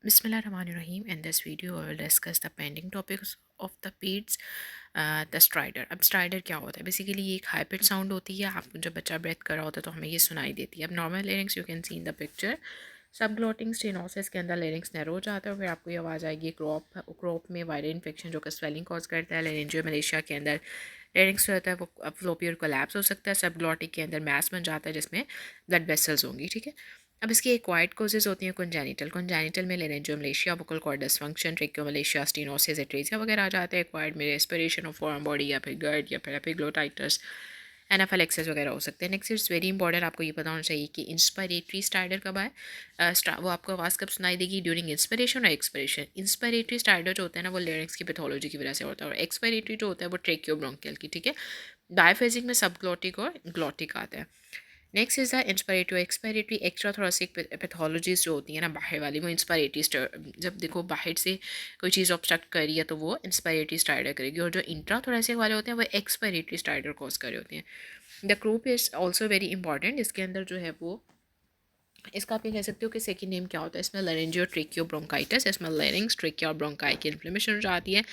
Bismillahirrahmanirrahim. In this video, I will discuss the pending topics of the PEDS, the strider. अब strider क्या होता है? Basically ये एक हाई पिच साउंड होती है. आप जब बच्चा ब्रेथ कर रहा होता है तो हमें ये सुनाई देती है. अब normal larynx you can see in the picture. सब ग्लोटिंग स्टेनोसिस के अंदर लेरिंग्स नैरो हो जाता है और फिर आपको ये आवाज़ आएगी क्रॉप में वायरल इन्फेक्शन जो कि स्वेलिंग कॉज करता है. लेरेंजियो मलेशिया के अंदर लेरिंग्स रहता है वो फ्लोपियर कोलैप्स हो सकता है. सब ग्लोटिक के अंदर मैस बन जाता है जिसमें ब्लड वेसल्स होंगी. ठीक है. अब इसकी एक्वायर्ड कोजेज होती हैं कंजेनिटल में laryngomalacia, vocal cord dysfunction, tracheomalacia, stenosis, atresia वगैरह आ जाते हैं. एक्वायर्ड में रेस्पिरेशन ऑफ फॉर्म बॉडी या फिर गर्ड या फिर एपिग्लोटाइटिस, एनाफाइलेक्सिस वगैरह हो सकते हैं. नेक्स्ट इट्स वेरी इंपॉर्टेंट, आपको ये पता होना चाहिए कि इंस्पायरेटरी स्टाइडर कब आए. वो आपको आवाज़ कब सुनाई देगी? ड्यूरिंग इंस्पिरेशन और एक्सपिरेशन. इंस्पायरेटरी स्टाइडर जो होता है ना वो लेरिंग्स की पैथोलॉजी की वजह से होता है और एक्सपायरेटरी जो होता है वो ट्रेकियोब्रोंकियल की. ठीक है. डायफेजिक में सब ग्लोटिक और ग्लोटिक आता है. Next is the inspiratory expiratory extra thoracic pathologies जो होती है ना बाहर वाली, वो इंस्पायरेटरी जब देखो बाहर से कोई चीज़ ऑब्स्ट्रक्ट कर रही है तो वो इंस्पायरेटरी स्टाइडर करेगी. और जो इंट्रा थोरेसिक वाले होते हैं वो एक्सपायरेटरी स्टाइडर कॉज कर रहे होते हैं. The group is also very important. इसके अंदर जो है वो इसका आप ये कह सकते हो कि सेकंड नेम क्या होता है. इसमें लेरेंजियो ट्रेकियो ब्रोंकाइटिस, इसमें लेरिंग्स ट्रेकिया और ब्रोंकाई की इन्फ्लेमेशन हो जाती है.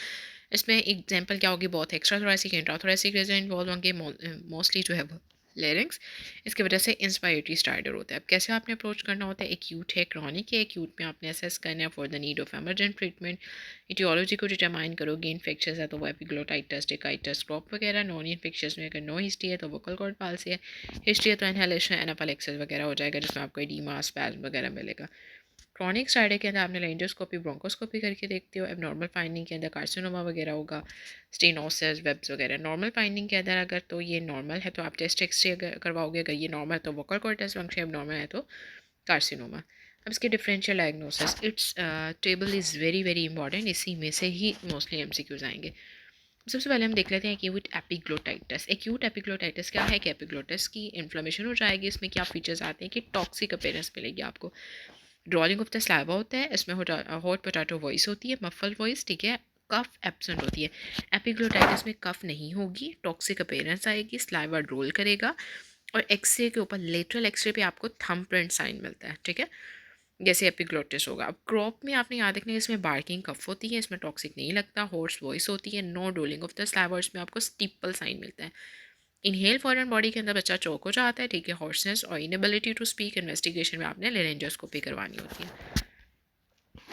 इसमें एग्जांपल क्या होगी? बहुत extra thoracic intra thoracic region involve होंगे. मोस्टली जो है वो लेरिंग्स. इसकी वजह से इंस्पायरेटरी स्टार्टर होता है. अब कैसे आपने अप्रोच करना होता है? एक्यूट है, क्रॉनिक है. एक्यूट में आपने असेस करना है for the need of emergent treatment. Etiology को डिटरमाइन करोगे. इन्फेक्शन है तो वो एपिग्लोटाइटिस, टिकाइटिस, क्रॉप वगैरह. नॉन इन्फेक्शन में अगर नो हिस्ट्री है तो वोकल कॉर्ड पाल्सी है. हिस्ट्री है तो इनहेलेशन, एनाफाइलेक्सिस वगैरह हो जाएगा जिसमें आपको एडीमा, स्पैज्म वगैरह मिलेगा. क्रॉनिक स्टाइडर के अंदर आपने लेंजोस्कोपी, ब्रोंकोस्कोपी करके देखते हो. एबनॉर्मल फाइंडिंग के अंदर कार्सिनोमा वगैरह होगा, स्टेनोसिस, वेब्स वगैरह. नॉर्मल फाइंडिंग के अंदर अगर तो ये नॉर्मल है तो आप टेस्ट एक्सरे अगर करवाओगे. अगर ये नॉर्मल है तो वोकल कॉर्ड डिसफंक्शन, एबनॉर्मल है तो कार्सिनोमा. अब इसके differential diagnosis, it's table is very very important. इसी में से ही मोस्टली एमसीक्यूज आएंगे. सबसे पहले हम देख लेते हैं एक्यूट एपिग्लोटाइटिस. एक्यूट एपिग्लोटाइटिस क्या है? कि एपिग्लोटिस की इन्फ्लेमेशन हो जाएगी. इसमें क्या फीचर्स आते हैं कि टॉक्सिक अपीयरेंस मिलेगी आपको. ड्रॉलिंग ऑफ द स्लाइवा होता है. इसमें हॉट पोटैटो वॉइस होती है, मफल वॉइस. ठीक है. कफ एब्सेंट होती है. एपिग्लोटाइटिस में कफ नहीं होगी, टॉक्सिक अपीयरेंस आएगी, स्लाइवा ड्रोल करेगा और एक्सरे के ऊपर लेटरल एक्सरे पे आपको थंब प्रिंट साइन मिलता है. ठीक है. जैसे एपिग्लोटिस होगा. अब क्रॉप में आपने याद रखना है इसमें बार्किंग कफ होती है, इसमें टॉक्सिक नहीं लगता. हॉर्स वॉइस होती है, नो डोलिंग ऑफ द स्लाइवर्स में आपको स्टीपल साइन मिलता है. इनहेल फॉरेन बॉडी के अंदर बच्चा चौक हो जाता है. ठीक है. हॉर्सनेस और इनएबिलिटी टू स्पीक. इन्वेस्टिगेशन में आपने लेरेंजोस्कोपी करवानी होती है.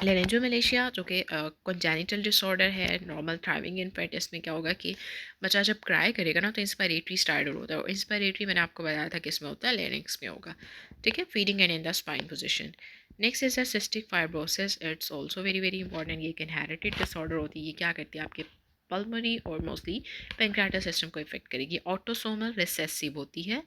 लेरेंजियोमलेशिया जो कि कंजेनिटल डिसऑर्डर है, नॉर्मल थ्राइविंग इन्फेंट. इसमें क्या होगा कि बच्चा जब क्राई करेगा ना तो इंस्पायरेटरी स्टार्टर होता है. और इंस्पायरेटरी मैंने आपको बताया था किस में होता है, लेरिंग्स में होगा. ठीक है. Feeding and in the spine position. Next is the cystic fibrosis. It's also very very important. ये एक इनहेरिटेड डिसऑर्डर होती है. ये क्या करती है? आपके पल्मोनरी और मोस्टली पेनक्रियाटिक सिस्टम को इफेक्ट करेगी. ऑटोसोमल रिसेसिव होती है.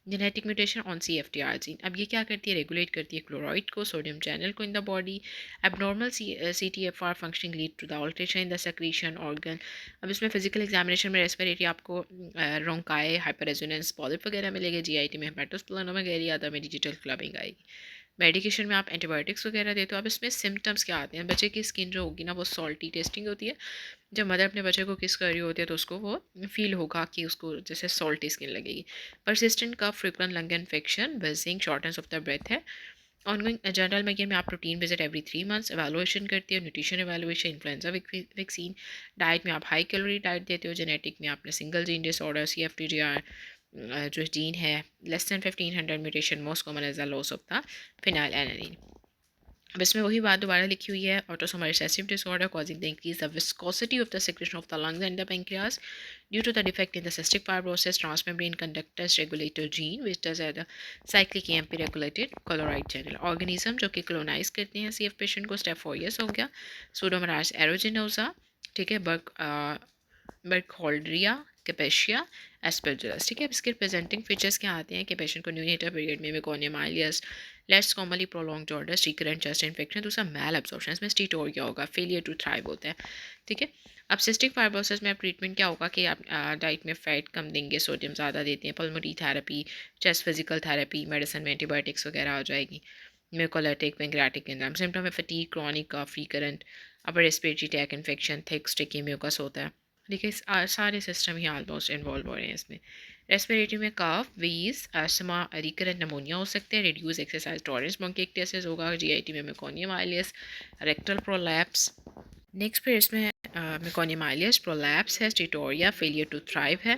Genetic mutation on CFTR gene. अब ये क्या करती है? रेगुलेट करती है क्लोराइड को, सोडियम चैनल को in the body. Abnormal CTFR functioning lead to the alteration in the secretion organ. अब इसमें फिजिकल एग्जामिनेशन में रेस्पिरेटरी आपको रोंकाई, हाइपर रेजोनेंस, पॉलिप वगैरह मिलेगा. GIT में हेपेटोस्प्लेनोमेगालिया, अदर में डिजिटल क्लबिंग आएगी. मेडिकेशन में आप एंटीबायोटिक्स वगैरह देते हो. अब इसमें सिम्टम्स क्या आते हैं? बच्चे की स्किन जो होगी ना वो सॉल्टी टेस्टिंग होती है. जब मदर अपने बच्चे को किस कर रही होती है तो उसको वो फील होगा कि उसको जैसे सॉल्टी स्किन लगेगी. Persistent cough, frequent lung infection, wheezing, shortness of the breath है. ऑनगोइंग जनरल मेडिकेन में आप routine visit every 3 months. Evaluation करती है, nutrition evaluation, influenza vaccine. Diet में आप हाई कैलोरी डाइट देते हो. जेनेटिक में आपने सिंगल जीन डिसऑर्डर, CFTR जो जीन है less than 1500 mutation. Most common as the loss of the phenylalanine. अब इसमें वही बात दोबारा लिखी हुई है. Autosomal recessive disorder causing the increase the viscosity of the secretion of the lungs and the pancreas due to the defect in the cystic fibrosis transmembrane conductors regulator gene which does at the cyclic EMP regulated chloride channel. Organism जो कि क्लोनाइज करते हैं CF patient को. Step 4 years हो गया. Pseudomonas एरोजिनोसा. ठीक है. बर्कहोल्ड्रिया, कैपेशिया, एस्पेरजिलस. ठीक है. अब इसके प्रेजेंटिंग फीचर्स क्या आते हैं कि पेशेंट को न्यूनेटर पीरियड में meconium ileus, less commonly prolonged jaundice, recurrent chest infection. दूसरा मैल एब्जॉर्प्शन. इसमें स्टीटोरिया होगा. फेलियर टू थ्राइव होता है. ठीक है. अब सिस्टिक फाइब्रोसिस में ट्रीटमेंट क्या होगा कि आप डाइट में फैट कम देंगे, सोडियम ज़्यादा देते हैं. Pulmonary therapy, chest physical therapy, medicine में एंटीबायोटिक्स वगैरह आ जाएगी. Mucolytic, pancreatic enzyme. सिम्टम में fatigue, chronic cough, recurrent upper respiratory tract infection, thick sticky mucus होता है. ठीक है. सारे सिस्टम ही ऑलमोस्ट इन्वॉल्व हो रहे हैं इसमें. रेस्पिरेटरी में कफ, वीज, अस्थमा, रिकरेंट नमोनिया हो सकते हैं, रिड्यूस एक्सरसाइज टॉलरेंस ब्रोंकाइटिस होगा, जीआईटी में मेकोनियमाइलिस, रेक्टल प्रोलैप्स। नेक्स्ट फिर इसमें मेकोनियमाइलिस, प्रोलैप्स है, स्टिटोरिया, फेलियर टू थ्राइव है,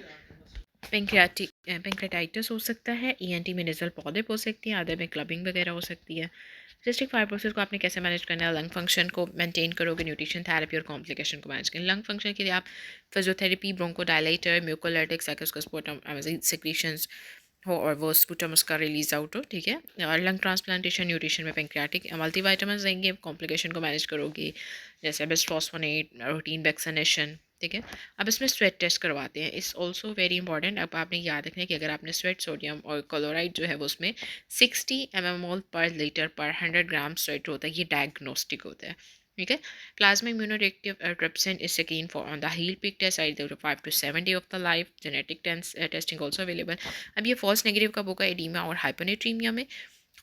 पेंक्रेटाइटिस हो सकता है, ईएनटी में नेजल पॉलिप हो सकती है, अदर में क्लबिंग वगैरह हो सकती है। सिस्टिक फाइब्रोसिस को आपने कैसे मैनेज करना है, लंग फंक्शन को मेंटेन करोगे, न्यूट्रिशन थेरेपी और कॉम्प्लिकेशन को मैनेज करें। लंग फंक्शन के लिए आप फिजियोथेरेपी, ब्रोंकोडायलेटर, म्यूकोलाइटिक, साइकोस्कोस्पोटम सिक्रीशंस हो और वो स्पूटम उसका रिलीज आउट हो, ठीक है। और लंग ट्रांसप्लांटेशन, न्यूट्रिशन में पेंक्रियाटिक मल्टीविटामिन देंगे, कॉम्प्लिकेशन को मैनेज करोगे जैसे बिस्फॉस्फोनेट, रूटीन वैक्सीनेशन, ठीक है। अब इसमें स्वेट टेस्ट करवाते हैं, इस ऑल्सो वेरी इंपॉर्टेंट। अब आपने याद रखना है कि अगर आपने स्वेट सोडियम और क्लोराइड जो है वो उसमें 60 mmol पर लीटर पर 100 ग्राम स्वेट होता है, ये डायग्नोस्टिक होता है, ठीक है। Plasma immunoreactive trypsin is seeking for on the heel prick test I 5 to 7 day of the life, genetic testing also available. अब ये फॉल्स नेगेटिव कब होगा, एडीमा और हाइपोनेट्रीमिया में।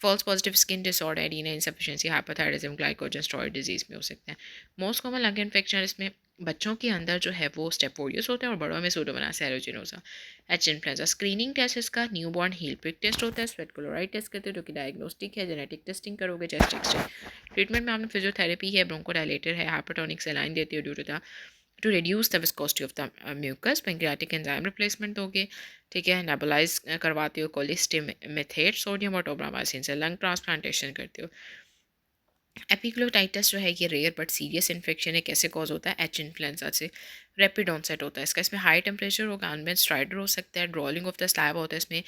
False positive skin disorder, adrenal insufficiency, hypothyroidism, glycogen storage disease में हो सकते हैं। मोस्ट कॉमन लंग इन्फेक्शन इसमें बच्चों के अंदर जो है वो स्टेफोरियस होता है और बड़ों में pseudomonas aeruginosa. H influenza screening test इसका न्यूबॉर्न हील पिक टेस्ट होता है, स्वेट क्लोराइड टेस्ट करते हैं जो कि डायग्नोस्टिक है, जेनेटिक टेस्टिंग करोगे, चेस्ट एक्सरे। ट्रीटमेंट में आपने फिजियोथेरेपी है, ब्रोंकोडायलेटर है, हाइपरटोनिक सेलाइन देती है due to the to reduce the viscosity of the mucus, pancreatic enzyme replacement दोगे, ठीक है। नेबुलाइज करवाते हो कोलिस्टिम मेथेट सोडियम और टोब्रामाइसिन से, लंग ट्रांसप्लांटेशन करते हो। एपिग्लोटाइटिस जो है ये रेयर बट सीरियस इन्फेक्शन है, कैसे कॉज होता है, एच इन्फ्लुएंजा से, रैपिड ऑनसेट होता है इसका, इसमें हाई टेम्परेचर होगा, अनबेंड स्ट्राइडर हो सकता है, ड्रॉलिंग ऑफ द स्लैब होता है इसमें।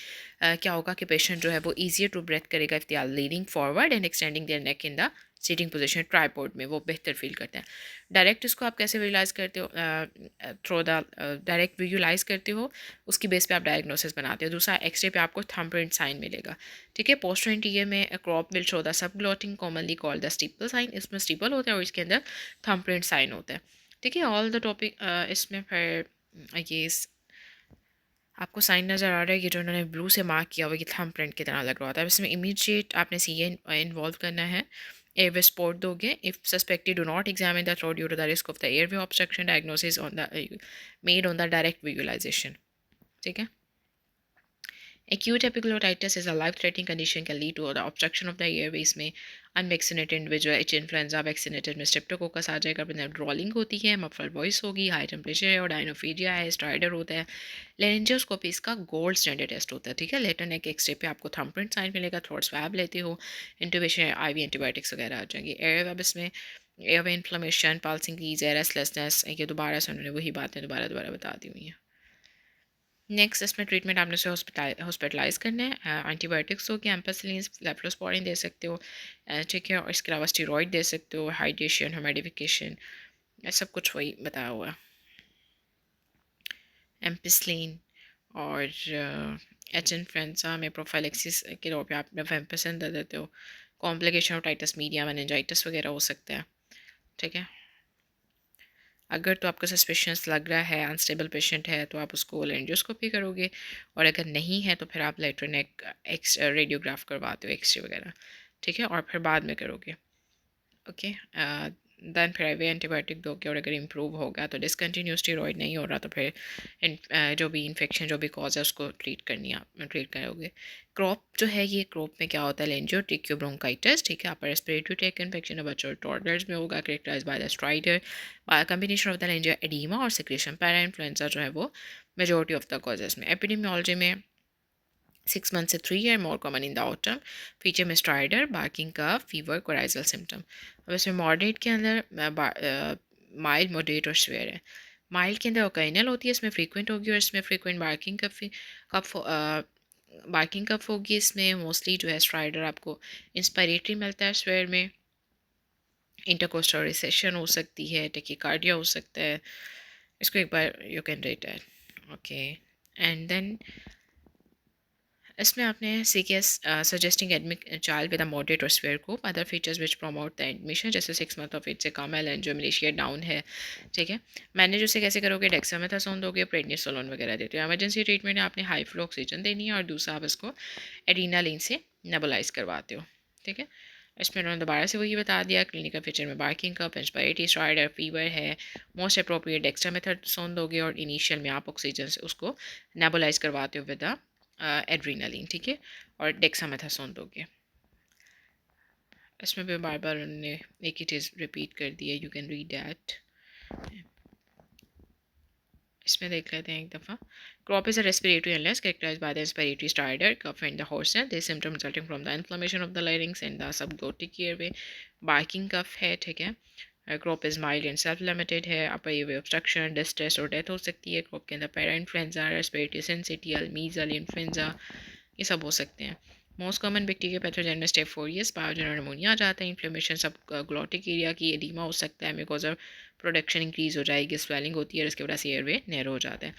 क्या होगा कि पेशेंट जो है वो ईजियर टू ब्रेथ करेगा if they are leaning forward and extending their neck in the sitting position, tripod में वो बेहतर फील करते हैं। डायरेक्ट इसको आप कैसे विजुलाइज करते हो, थ्रू द डायरेक्ट विजुलाइज करते हो, उसकी बेस पे आप डायग्नोसिस बनाते हो। दूसरा एक्सरे पे आपको थंबप्रिंट साइन मिलेगा, ठीक है। पोस्टर इंटीरियर में croup will show the subglottic commonly called the steeple sign, इसमें स्टीपल होता है और इसके अंदर थंबप्रिंट साइन होता है, ठीक है। ऑल द टॉपिक इसमें फिर ये आपको साइन नज़र आ रहा है कि जो उन्होंने ब्लू से मार्क किया हुआ कि थंब प्रिंट की तरह लग रहा होता है। इसमें इमीडिएट आपने सी इन्वॉल्व करना है, एयरवे सपोर्ट दोगे। If suspected do not examine the throat due to the risk of the airway obstruction, diagnosis on the made on the direct visualisation, ठीक है। Acute epiglottitis is a life-threatening condition, can lead to the obstruction of the airways में unvaccinated individual H influenza vaccinated में streptococcus आ जाएगा, फिर ड्रॉलिंग होती है, muffler voice होगी, high temperature है और डायनोफीजिया है, स्ट्राइडर होता है। लेरेंजियोस्कोपी इसका गोल्ड स्टैंडर्ड टेस्ट होता है, ठीक है। लेटर नेक एक्सरे पे आपको थंबप्रिंट साइन मिलेगा, थ्रोट स्वैब लेते हो, इंटुबेशन IV एंटीबायोटिक्स वगैरह आ जाएंगी। एयरवेब इसमें airway inflammation, pulse increase, restlessness, ये दोबारा से उन्होंने वही बातें दोबारा बता दी हुई हैं। नेक्स्ट इसमें ट्रीटमेंट आपने उसे हॉस्पिटलाइज करना है, एंटीबायोटिक्स हो गया, एम्पेसिलिन, लेफ्लोस्पोरिन दे सकते हो, ठीक है। और इसके अलावा स्टीरॉइड दे सकते हो, हाइड्रेशन, ह्यूमिडिफिकेशन, सब कुछ वही बताया हुआ है। एम्पेसिलिन और एच इन्फ्लुएंजा में प्रोफाइलेक्सिस के तौर पे आप वेम्पेसिन दे देते हो। Complication of otitis media, meningitis वगैरह हो सकता है, ठीक है। अगर तो आपको सस्पिशियस लग रहा है, अनस्टेबल पेशेंट है, तो आप उसको लेंजियोस्कोपी करोगे, और अगर नहीं है तो फिर आप लेटर नेक रेडियोग्राफ करवाते हो, एक्सरे वगैरह, ठीक है, और फिर बाद में करोगे, ओके। दैन फिर IV एंटीबायोटिक दोगे, और अगर इम्प्रूव होगा तो डिसकंटिन्यू, स्टीरॉइड नहीं हो रहा तो फिर जो भी इन्फेक्शन जो भी कॉज है उसको ट्रीट करोगे। क्रॉप जो है ये क्रॉप में क्या होता है, लेंजियोट्रिकियो ब्रोंकाइटिस, ठीक है। अपर रेस्पिरेटरी ट्रैक्ट इन्फेक्शन बच्चों टॉडलर्स में होगा, characterize by the stridor combination of the laryngo oedema और सिक्रेशन। पैरा इन्फ्लुएंजा जो है वो मेजोरिटी ऑफ द कॉजेज में। एपिडेमियोलॉजी में 6 months से 3 year more common in the autumn, feature में स्ट्राइडर, बार्किंग कफ, फीवर, कोराइजल सिम्टम। अब इसमें मॉडरेट के अंदर माइल्ड, मॉडरेट और स्वेयर है। माइल्ड के अंदर ओकेजनल होती है, इसमें फ्रीक्वेंट होगी, और इसमें फ्रीक्वेंट बार्किंग कफ होगी। इसमें मोस्टली जो है स्ट्राइडर आपको इंस्पायरेटरी मिलता है, स्वेयर में इंटरकोस्टल रिसेशन हो सकती है, टेकिकार्डिया हो सकता है। इसको एक बार you can rate it, okay. And then इसमें आपने CKS suggesting admit child with a moderate और severe group, other features which promote the admission, जैसे 6 month ऑफ एज से कम है, लेंजो मलेशिया डाउन है, ठीक है। मैनेज उसे कैसे करोगे, डेक्सामेथासोन दोगे, प्रेडनिसोलोन वगैरह देते हो। एमरजेंसी ट्रीटमेंट में आपने हाई फ्लो ऑक्सीजन देनी है, और दूसरा आप इसको एडिनालिन से नेबुलाइज करवाते हो, ठीक है। इसमें उन्होंने दोबारा से वही बता दिया, क्लिनिकल फीचर में बार्किंग कफ, इंस्पायरेटरी स्ट्राइडर, फीवर है, मोस्ट अप्रोप्रिएट डेक्सामेथासोन दोगे और इनिशियल में आप ऑक्सीजन से उसको नेबुलाइज करवाते हो विद एड्रीनलिन, ठीक है, और डेक्सामेथासोन दोगे। इसमें भी बार बार उन्होंने एक ही चीज़ रिपीट कर दी है, यू कैन रीड दैट। इसमें देख लेते हैं एक दफ़ा। Crop is a respiratory illness characterized by the respiratory stridor, cough in the hoarseness. This symptom resulting from the inflammation of the larynx and the subglottic airway. Barking cough है, ठीक है। Croup is mild and self limited है। Upper airway obstruction, distress और death हो सकती है। Croup के अंदर para influenza, respiratory syncytial, measles, influenza, ये सब हो सकते हैं। मोस्ट कॉमन बैक्टीरिया पैथोजन में स्टेप 4 ईयर्स पायोजन और नमोनिया आ जाता है। इन्फ्लेमेशन सब ग्लोटिक एरिया की एडीमा हो सकता है, म्यूकोसा प्रोडक्शन इंक्रीज हो जाएगी, स्वेलिंग होती है और इसके वजह से एयरवे नैरो हो जाता है।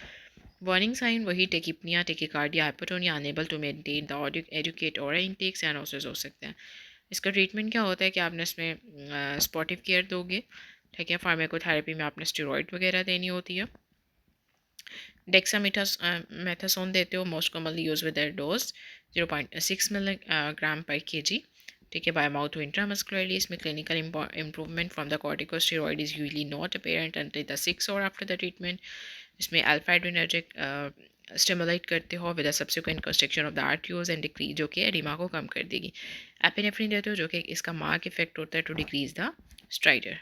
वार्निंग साइन वही tachypnoea, tachycardia, hypotonia, unable to maintain the adequate और इनटेक साइनोसिस हो सकते हैं। इसका ट्रीटमेंट क्या होता है कि आपने इसमें स्पॉटिव केयर दोगे, ठीक है। फार्माकोथेरेपी में आपने स्टेरॉइड वगैरह देनी होती है। मेथासोन देते हो, most commonly use with their dose 0.6 milligram पर केजी, ठीक है, बाय माउथ टू इंट्रामस्कुलरली। इसमें clinical improvement from the corticosteroid is usually not apparent until the 6 और आफ्टर द ट्रीटमेंट। इसमें अल्फा एड्रेनर्जिक स्टिमुलेट करते हो with subsequent construction of the arterioles and decrease, जो कि एडिमा को कम कर देगी। एपिनेफ्रिन देते हो जो कि इसका मार्क इफेक्ट होता है टू डिक्रीज द स्ट्राइडर।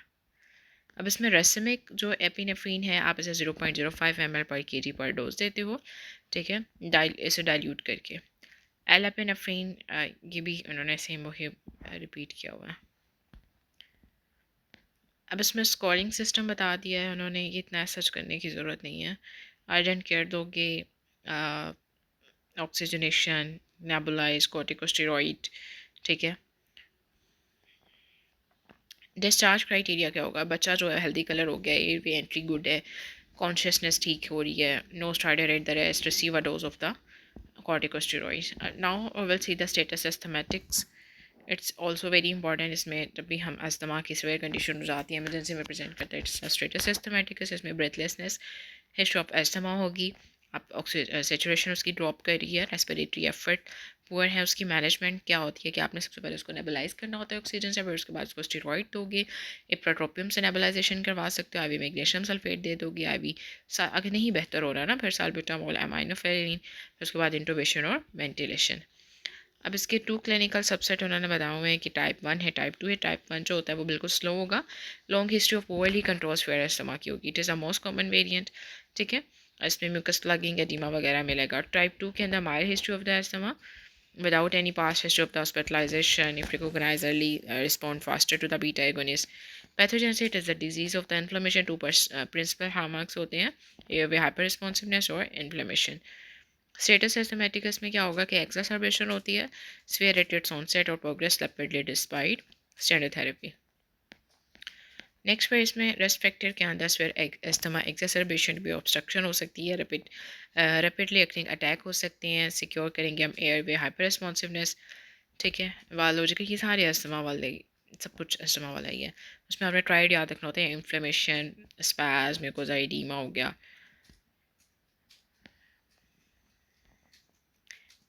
अब इसमें रेसिमिक जो एपिनेफ्रीन है आप इसे 0.05 ml पर केजी पर डोज देते हो, ठीक है, इसे डाइल्यूट करके। एल एपिनेफ्रीन ये भी उन्होंने सेम वही रिपीट किया हुआ है। अब इसमें स्कोरिंग सिस्टम बता दिया है उन्होंने, ये इतना सर्च करने की ज़रूरत नहीं है। अर्जेंट केयर दोगे, ऑक्सीजनेशन, नेबुलाइज, कॉर्टिकोस्टेरॉइड, ठीक है। डिस्चार्ज क्राइटेरिया क्या होगा? बच्चा जो है हेल्दी कलर हो गया, एयर वे एंट्री गुड है, कॉन्शियसनेस ठीक हो रही है, know started at the rest, receive a dose of the corticosteroids. Now we'll see the status systematics. It's also very important. इसमें जब भी हम अस्थमा की सिवियर कंडीशन हो जाती है, इमरजेंसी में प्रेजेंट करते हैं, इट्स स्टेटस सिस्टमेटिकस। इसमें ब्रेथलेसनेस, हिस्ट्री ऑफ अस्थमा होगी, आप सेचुरेशन उसकी ड्रॉप कर रही है, रेस्पिरेटरी एफर्ट पुअर है, उसकी मैनेजमेंट क्या होती है कि आपने सबसे पहले उसको नेबुलाइज करना होता है ऑक्सीजन से, फिर उसके बाद उसको स्टेरॉइड दोगे, इप्राट्रोपियम से नेबुलाइजेशन करवा सकते हो, आईवी मैग्नीशियम सल्फेट दे दोगे, आईवी अगर नहीं बेहतर हो रहा है ना, फिर साल्ब्यूटामोल, एमाइनोफेरिन, फिर उसके बाद इंटूबेशन और वेंटिलेशन। अब इसके 2 क्लिनिकल सबसेट उन्होंने बताए हुए हैं कि टाइप 1 है, टाइप 2 है। टाइप 1 जो होता है वो बिल्कुल स्लो होगा, long history of poorly control fair asthma की होगी, it is a most common variant, ठीक है। इसमें म्यूकस प्लगिंग, एडिमा वगैरह मिलेगा। टाइप 2 के अंदर mild history of the asthma without any past history of the hospitalization, if recognized early, respond faster to the beta agonist. Pathogenesis, it is the disease of the inflammation. Two principal hallmarks होते हैं, airway hyperresponsiveness और inflammation. Status सिस्टमेटिकस में क्या होगा कि एक्सासर्बेशन होती है, swear at its onset और progress rapidly despite standard therapy. Next पे इसमें रेस्ट फैक्टर के अंदर स्वेयर एस्थमा एक्सासर्बेशन भी ऑब्स्ट्रक्शन हो सकती है, रैपिडली एक्टिंग अटैक हो सकते हैं, सिक्योर करेंगे हम एयरवे हाइपर रिस्पॉन्सिवनेस, ठीक है। वालोजिकल ये सारे अस्थमा वाले, सब कुछ अस्थमा वाला ही है। उसमें आपने ट्राइड याद रखना होता है, इन्फ्लेमेशन, स्पैज़, म्यूकोसा एडिमा हो गया।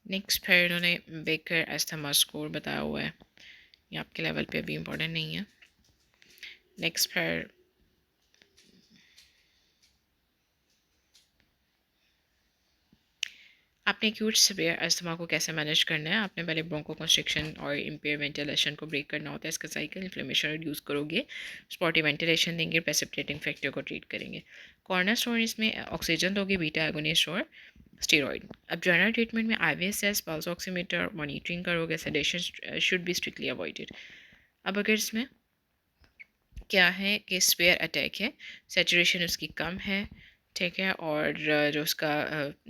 नेक्स्ट फिर इन्होंने बेकर एस्थमा स्कोर बताया हुआ है, ये आपके लेवल पे अभी इम्पोर्टेंट नहीं है। नेक्स्ट फिर आपने एक्यूट सीवियर अस्थमा को कैसे मैनेज करना है, आपने पहले ब्रोंको कंस्ट्रिक्शन और इम्पेयर वेंटिलेशन को ब्रेक करना होता है, इसका साइकिल इन्फ्लेमेशन रिड्यूस करोगे, स्पॉटी वेंटिलेशन देंगे, प्रेसिपिटेटिंग फैक्टर को ट्रीट करेंगे। कॉर्नर स्टोन इसमें ऑक्सीजन दोगे, बीटा एगोनिस्ट और स्टेरॉइड। अब जनरल ट्रीटमेंट में IVSS, पल्स ऑक्सीमीटर मॉनिटरिंग करोगे, sedation should be strictly avoided. अब अगर इसमें क्या है कि स्पेयर अटैक है, सेचुरेशन उसकी कम है, ठीक है, और जो उसका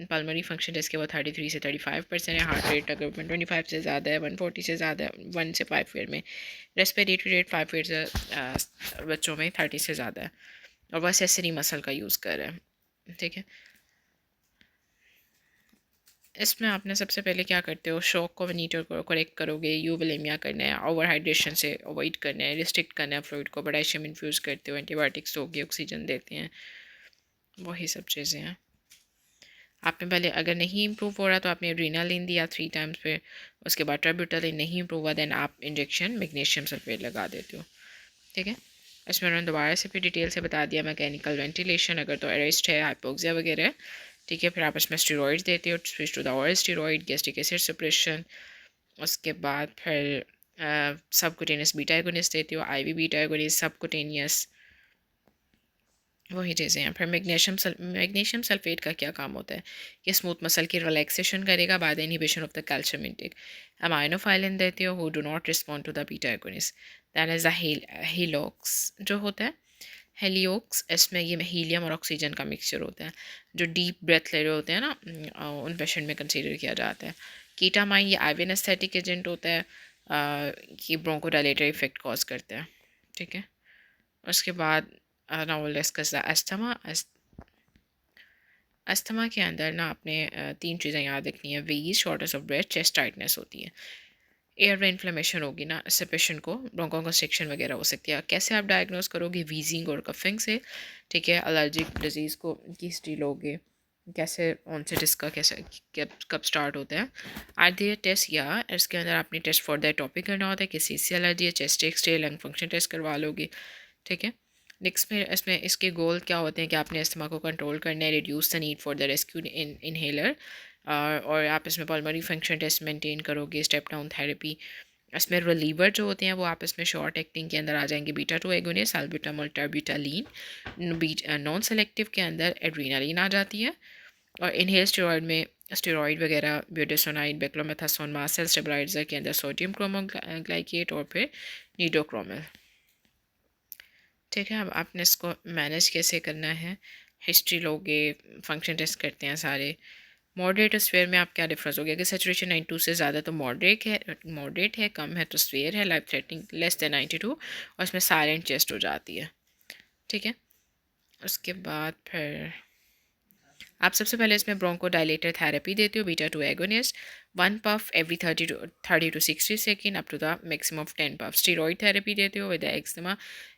पल्मोनरी फंक्शन है इसके वो 33 से 35% है, हार्ट रेट अगर 125 से ज़्यादा है, 140 से ज़्यादा है, 1 से 5 ईयर में, रेस्पिरेटरी रेट 5 ईयर से बच्चों में 30 से ज़्यादा है, और वह सेसरी मसल का यूज़ कर रहा है, ठीक है। इसमें आपने सबसे पहले क्या करते हो, शॉक को नीटर को करेक्ट करोगे, यूविलेमिया करना है, ओवर हाइड्रेशन से अवॉइड करना है, रिस्ट्रिक्ट करना है फ्लूइड को, पोटेशियम इन्फ्यूज़ करते हो, एंटीबायोटिक्स दोगे, ऑक्सीजन देते हैं, वही सब चीज़ें हैं। आपने पहले अगर नहीं इम्प्रूव हो रहा तो आपने एड्रीनालिन दिया 3 टाइम्स, फिर उसके बाद ट्राइब्यूटालिन नहीं इम्प्रूव हुआ, देन आप इंजेक्शन मैग्नीशियम सल्फेट लगा देते हो। ठीक है, इसमें उन्होंने दोबारा से फिर डिटेल से बता दिया मैकेनिकल वेंटिलेशन अगर तो अरेस्ट है, हाइपोक्सिया वगैरह है। ठीक है, फिर आप इसमें स्टेरॉइड्स देते हो, switch to the oral steroid, gastric acid suppression. उसके बाद फिर सबकुटेनियस बीटा एगोनिस्ट देते हो, आईवी बीटा एगोनिस्ट, सबकुटेनियस, वही चीज़ें हैं। फिर मैग्नीशियम सल्फेट का क्या काम होता है कि स्मूथ मसल की रिलैक्सेशन करेगा by the inhibition of the calcium intake. Aminophylline देते हो who do not respond to the beta agonist. Then is the heliox जो होता है, हेलियोक्स, इसमें ये हीलियम और ऑक्सीजन का मिक्सचर होता है। जो डीप ब्रेथ ले रहे होते हैं ना, उन पेशेंट में कंसीडर किया जाता है। कीटामाइन ये आईवी एनेस्थेटिक एजेंट होता है, कि ब्रोंकोडायलेटर इफेक्ट कॉज करता है। ठीक है, उसके बाद now will discuss the asthma. Asthma के अंदर ना आपने 3 चीज़ें याद रखनी है। Wheeze, shortness of breath, chest tightness होती है। एयर वे इन्फ्लेमेशन होगी ना, इससे पेशेंट को ब्रोंको कंस्ट्रिक्शन वगैरह हो सकती है। कैसे आप डायग्नोस करोगे? वीजिंग और कफिंग से। ठीक है, एलर्जिक डिजीज़ को की हिस्ट्री लोगे, कैसे ऑनसेट इसका कैसे कब स्टार्ट होता है। आर टेस्ट या इसके अंदर आपने टेस्ट फॉर दैट टॉपिक करना होता है कि सी एलर्जी है, chest x-ray, lung function test करवा लोगे। ठीक है, नेक्स्ट में इसमें इसके गोल क्या होते हैं कि आपने अस्थमा को कंट्रोल करना है, reduce the need for the rescue inhaler, और आप इसमें पल्मोनरी फंक्शन टेस्ट मेंटेन करोगे, स्टेप डाउन थेरेपी। इसमें रिलीवर जो होते हैं वो आप इसमें शॉर्ट एक्टिंग के अंदर आ जाएंगे, beta 2 agonist, salbutamol, terbutaline. Non selective के अंदर एड्रीनालिन आ जाती है, और इनहेल स्टेरॉयड में स्टेरॉयड वगैरह, ब्यूटेसोनाइड, बेक्लोमेथासोन, मास्ट सेल स्टेबलाइजर के अंदर सोडियम क्रोमोग्लाइकेट और फिर नीडोक्रोमिल। ठीक है, अब आपने इसको मैनेज कैसे करना है, हिस्ट्री लोगे, फंक्शन टेस्ट करते हैं सारे। मॉडरेट और स्वेयर में आप क्या डिफरेंस हो गया कि सेचुरेशन 92 से ज़्यादा तो मॉडरेट है, कम है तो स्वेयर है, लाइफ थ्रेटनिंग लेस देन 92, और इसमें साइलेंट चेस्ट हो जाती है। ठीक है, उसके बाद फिर आप सबसे पहले इसमें ब्रोंको डायलेटर थेरेपी देते हो, beta 2 agonist, 1 puff every 30 to 60 second up to the maximum of 10 puff. Steroid therapy देते हो विद एक्जिमा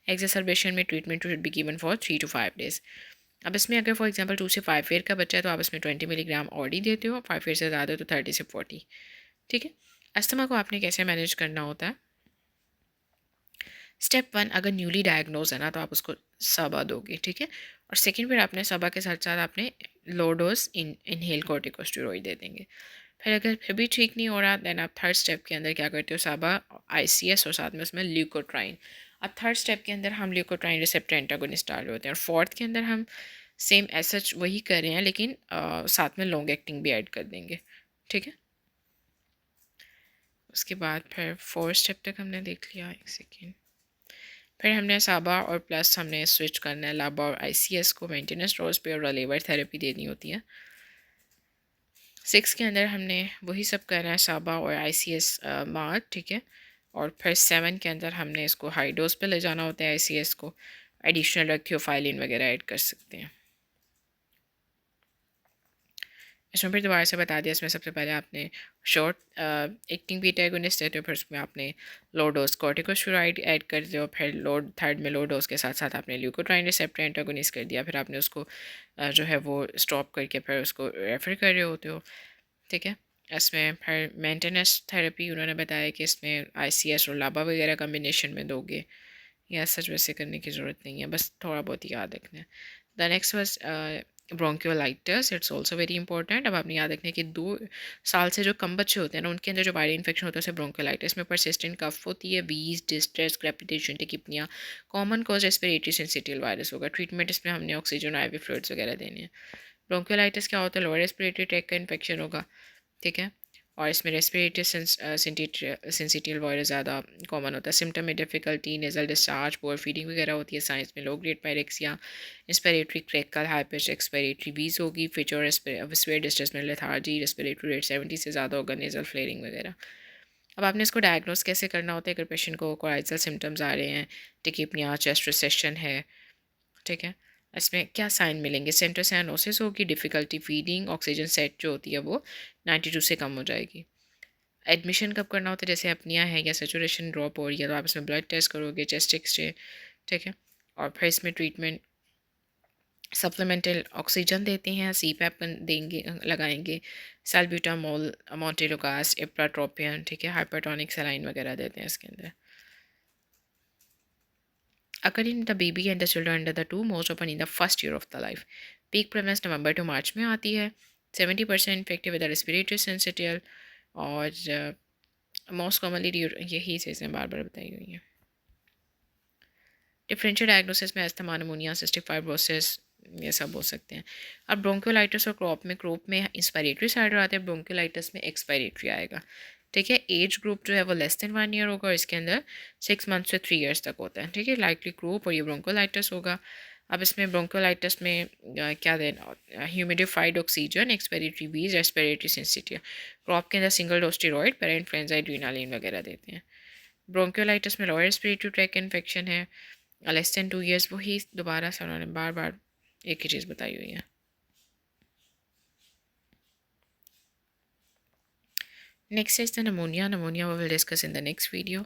एक्सरबेशन में treatment should be given for 3 to 5 days। अब इसमें अगर फॉर एग्जांपल 2 से 5 ईयर का बच्चा है तो आप इसमें 20 मिलीग्राम ऑडी देते हो, 5 ईयर से ज़्यादा तो 30 से 40। ठीक है, अस्थमा को आपने कैसे मैनेज करना होता है। स्टेप 1, अगर न्यूली डायग्नोज है ना तो आप उसको सबा दोगे। ठीक है, और सेकेंड फिर आपने सबा के साथ साथ आपने लो डोज इनहेल कॉर्टिकोस्टेरॉइड दे देंगे। फिर अगर फिर भी ठीक नहीं हो रहा देन आप थर्ड स्टेप के अंदर क्या करते हो, साबा, आईसीएस और साथ में उसमें ल्यूकोट्राइन। अब थर्ड स्टेप के अंदर हम ल्यूकोट्राइन रिसेप्टर एंटागोनिस्ट डाल रहे होते हैं, और फोर्थ के अंदर हम सेम एसच वही कर रहे हैं लेकिन साथ में लॉन्ग एक्टिंग भी ऐड कर देंगे। ठीक है, उसके बाद फिर फोर्थ स्टेप तक हमने देख लिया। एक सेकेंड, फिर हमने साबा और प्लस हमने स्विच करना है लाबा और आईसीएस को मेंटेनेंस डोज पे, और रिलीवर थेरेपी देनी होती है। 6 के अंदर हमने वही सब करना है, साबा और आईसीएस मार्ट। ठीक है, और फिर 7 के अंदर हमने इसको हाई डोज पे ले जाना होता है आईसीएस को, एडिशनल थियोफाइलिन वगैरह ऐड कर सकते हैं। इसमें फिर दोबारा से बता दिया, इसमें सबसे पहले आपने शॉर्ट एक्टिंग बीटा एगोनिस्ट देते हो, फिर उसमें आपने लो डोज कॉर्टिकोस्टेरॉइड ऐड कर दिया, फिर थर्ड में लो डोज के साथ साथ आपने ल्यूकोट्राइन रिसेप्टर एंटागोनिस्ट कर दिया, फिर आपने उसको जो है वो स्टॉप करके फिर उसको रेफर कर रहे होते हो। ठीक है, इसमें फिर मेंटेनेंस थेरेपी उन्होंने बताया कि इसमें आईसीएस और लाबा वगैरह कम्बिनेशन में दोगे, या सच वैसे करने की ज़रूरत नहीं है, बस थोड़ा बहुत ही याद रखना है। The next was bronchiolitis, it's also very important. अब आपने याद रखना है कि 2 साल से जो कम बच्चे होते हैं ना उनके अंदर जो वायरल इन्फेक्शन होता है उसे ब्रोंकियोलाइटिस में परसिस्टेंट कफ होती है, wheeze, distress, crepitation, tachypnoea, common cause respiratory syncytial virus होगा। ट्रीटमेंट इसमें हमने ऑक्सीजन, आईवी फ्लूइड्स वगैरह देने हैं। ब्रोंकियोलाइटिस क्या होता है, लोअर रेस्पिरेटरी ट्रैक का इन्फेक्शन होगा। ठीक है, और इसमें रेस्पिरेटरी सिंसिटिव वायरस ज़्यादा कॉमन होता है। सिम्टम में difficulty, nasal discharge, poor feeding वगैरह होती है। साइंस में low grade pyrexia, inspiratory crackle, high pitch expiratory wheeze होगी, फिचर विस्फेयर डिस्ट्रेस में लेथार्जी, रेस्पिरेटरी रेट 70 से ज़्यादा होगा, नेजल फ्लेयरिंग वगैरह। अब आपने इसको डायग्नोस कैसे करना होता है अगर पेशेंट को कोराइजल सिम्टम्स आ रहे हैं, टिकिपनिया, चेस्ट रिसेशन है। ठीक है, इसमें क्या साइन मिलेंगे, सेंटर साइनोसिस होगी, डिफ़िकल्टी फीडिंग, ऑक्सीजन सेट जो होती है वो 92 से कम हो जाएगी। एडमिशन कब करना होता है, जैसे अपनिया है या सेचुरेशन ड्रॉप हो रही है तो आप इसमें ब्लड टेस्ट करोगे, चेस्ट एक्सरे। ठीक है, और फिर इसमें ट्रीटमेंट सप्लीमेंटल ऑक्सीजन देते हैं, सी पैप देंगे, लगाएंगे, सल्ब्यूटामोल, मोन्टेलोगास, इप्राट्रोपियन, ठीक है, हाइपरटोनिक सलाइन वगैरह देते हैं इसके अंदर। Occurring in the baby and the children under the two most often in the first year of the life. Peak prevalence November to March में आती है। 70% इन्फेक्टिव विद रेस्पिरेटरी सेंसिटिव, और मोस्ट कॉमनली यही चीज़ें बार बार बताई हुई हैं। डिफरेंशियल डायग्नोसिस में अस्थमा, निमोनिया, सिस्टिक फाइब्रोसिस, ये सब हो सकते हैं। अब ब्रोंकियोलाइटिस और क्रोप में इंस्पायरेटरी साइडर आते हैं, ब्रोंकियोलाइटिस में एक्सपायरेटरी आएगा। ठीक है, एज ग्रुप जो है वो लेस देन 1 ईयर होगा और इसके अंदर 6 मंथ से 3 ईयर्स तक होता है। ठीक है, लाइकली क्रोप और ये ब्रोंकोलाइटिस होगा। अब इसमें ब्रोंकोलाइटिस में क्या देना, ह्यूमिडिफाइड ऑक्सीजन, एक्सपायरेटरी वीज, रेस्पिरेटरी सेंसिटिव। क्रॉप के अंदर single dose steroid, parainfluenza, adrenaline वगैरह देते हैं। ब्रोंकियोलाइटिस में लोअर रेस्पिरेटरी ट्रैक इन्फेक्शन है, लेस देन 2 ईयर्स। वही दोबारा से उन्होंने बार बार एक ही चीज़ बताई हुई है। Next is the pneumonia. Pneumonia we will discuss in the next video.